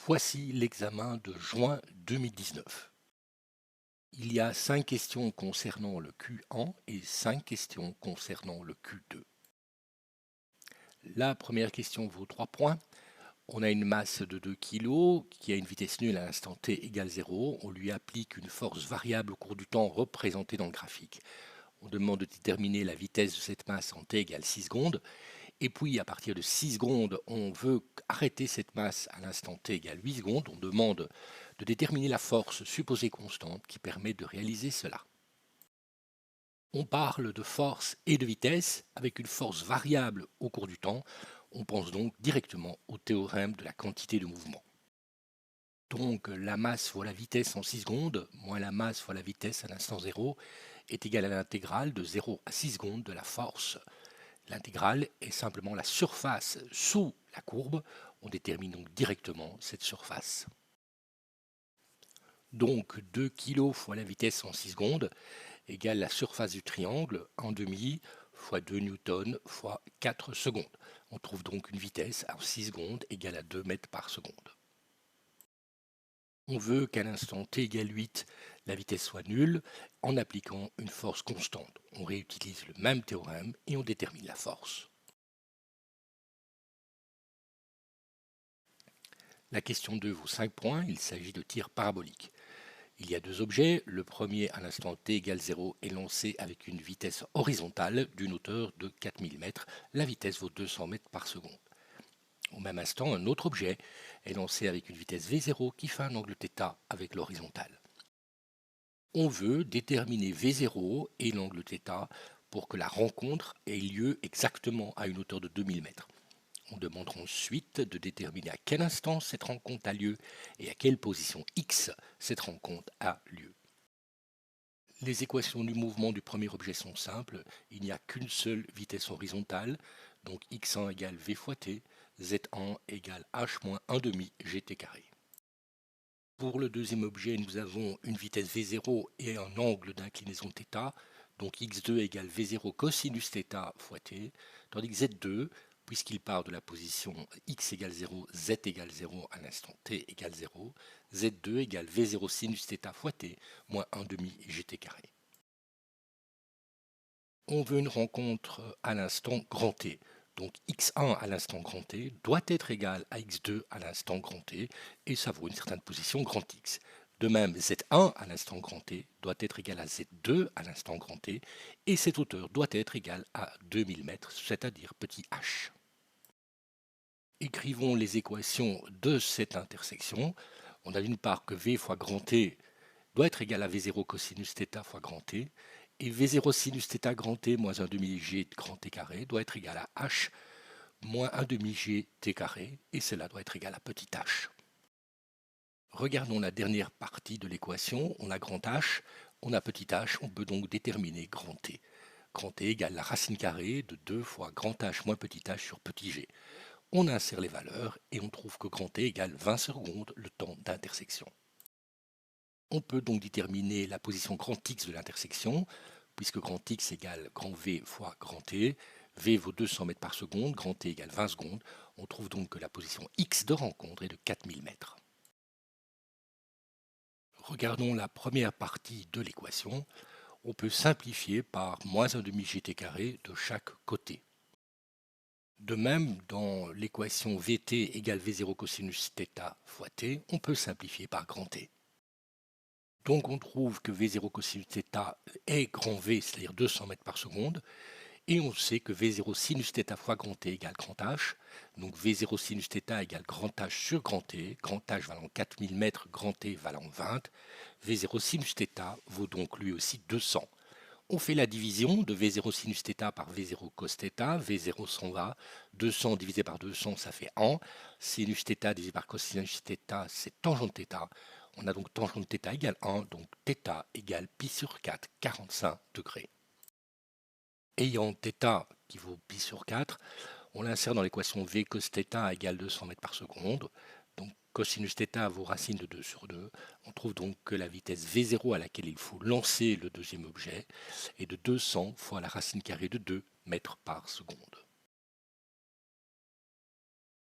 Voici l'examen de juin 2019. Il y a 5 questions concernant le Q1 et 5 questions concernant le Q2. La première question vaut 3 points. On a une masse de 2 kg qui a une vitesse nulle à l'instant t égale 0. On lui applique une force variable au cours du temps représentée dans le graphique. On demande de déterminer la vitesse de cette masse en t égale 6 secondes. Et puis, à partir de 6 secondes, on veut arrêter cette masse à l'instant t égale 8 secondes. On demande de déterminer la force supposée constante qui permet de réaliser cela. On parle de force et de vitesse avec une force variable au cours du temps. On pense donc directement au théorème de la quantité de mouvement. Donc la masse fois la vitesse en 6 secondes, moins la masse fois la vitesse à l'instant 0, est égale à l'intégrale de 0 à 6 secondes de la force. L'intégrale est simplement la surface sous la courbe. On détermine donc directement cette surface. Donc 2 kg fois la vitesse en 6 secondes égale la surface du triangle en demi fois 2 newtons fois 4 secondes. On trouve donc une vitesse en 6 secondes égale à 2 mètres par seconde. On veut qu'à l'instant t égale 8, la vitesse soit nulle en appliquant une force constante. On réutilise le même théorème et on détermine la force. La question 2 vaut 5 points, il s'agit de tir parabolique. Il y a deux objets, le premier à l'instant t égale 0 est lancé avec une vitesse horizontale d'une hauteur de 4000 mètres, la vitesse vaut 200 mètres par seconde. Au même instant, un autre objet est lancé avec une vitesse v0 qui fait un angle θ avec l'horizontale. On veut déterminer v0 et l'angle θ pour que la rencontre ait lieu exactement à une hauteur de 2000 mètres. On demande ensuite de déterminer à quel instant cette rencontre a lieu et à quelle position x cette rencontre a lieu. Les équations du mouvement du premier objet sont simples. Il n'y a qu'une seule vitesse horizontale, donc x1 égale v fois t, z1 égale h moins 1 demi gt carré. Pour le deuxième objet, nous avons une vitesse v0 et un angle d'inclinaison θ, donc x2 égale v0 cosinus θ fois t, tandis que z2, puisqu'il part de la position x égale 0, z égale 0 à l'instant t égale 0, z2 égale v0 sinus θ fois t moins 1 demi gt carré. On veut une rencontre à l'instant grand t. Donc x1 à l'instant grand t doit être égal à x2 à l'instant grand t et ça vaut une certaine position grand x. De même, z1 à l'instant grand t doit être égal à z2 à l'instant grand t et cette hauteur doit être égale à 2000 mètres, c'est-à-dire petit h. Écrivons les équations de cette intersection. On a d'une part que v fois grand t doit être égal à v0 cosinus θ fois grand t, et v0 sinus θ grand t moins 1 demi g grand t carré doit être égal à h moins 1 demi g t carré, et cela doit être égal à petit h. Regardons la dernière partie de l'équation. On a grand h, on a petit h, on peut donc déterminer grand t. Grand t égale la racine carrée de 2 fois grand h moins petit h sur petit g. On insère les valeurs et on trouve que grand t égale 20 secondes, le temps d'intersection. On peut donc déterminer la position grand X de l'intersection, puisque grand X égale grand V fois grand T. V vaut 200 mètres par seconde, grand T égale 20 secondes. On trouve donc que la position X de rencontre est de 4000 mètres. Regardons la première partie de l'équation. On peut simplifier par moins 1 demi gt carré de chaque côté. De même, dans l'équation Vt égale V0 cosinus θ fois t, on peut simplifier par grand T. Donc on trouve que V0 cosinus θ est grand V, c'est-à-dire 200 mètres par seconde, et on sait que V0 sinus θ fois grand T égale grand H, donc V0 sinus θ égale grand H sur grand T valant 4000 mètres, grand T valant 20, V0 sinus θ vaut donc lui aussi 200. On fait la division de V0 sinus θ par V0 cos θ, V0 s'en va, 200 divisé par 200 ça fait 1, sinus θ divisé par cosinus θ c'est tangente θ. On a donc tangente θ égale 1, donc θ égale pi sur 4, 45 degrés. Ayant θ qui vaut pi sur 4, on l'insère dans l'équation V cos θ égale 200 mètres par seconde. Donc cosinus θ vaut racine de 2 sur 2. On trouve donc que la vitesse V0 à laquelle il faut lancer le deuxième objet est de 200 fois la racine carrée de 2 mètres par seconde.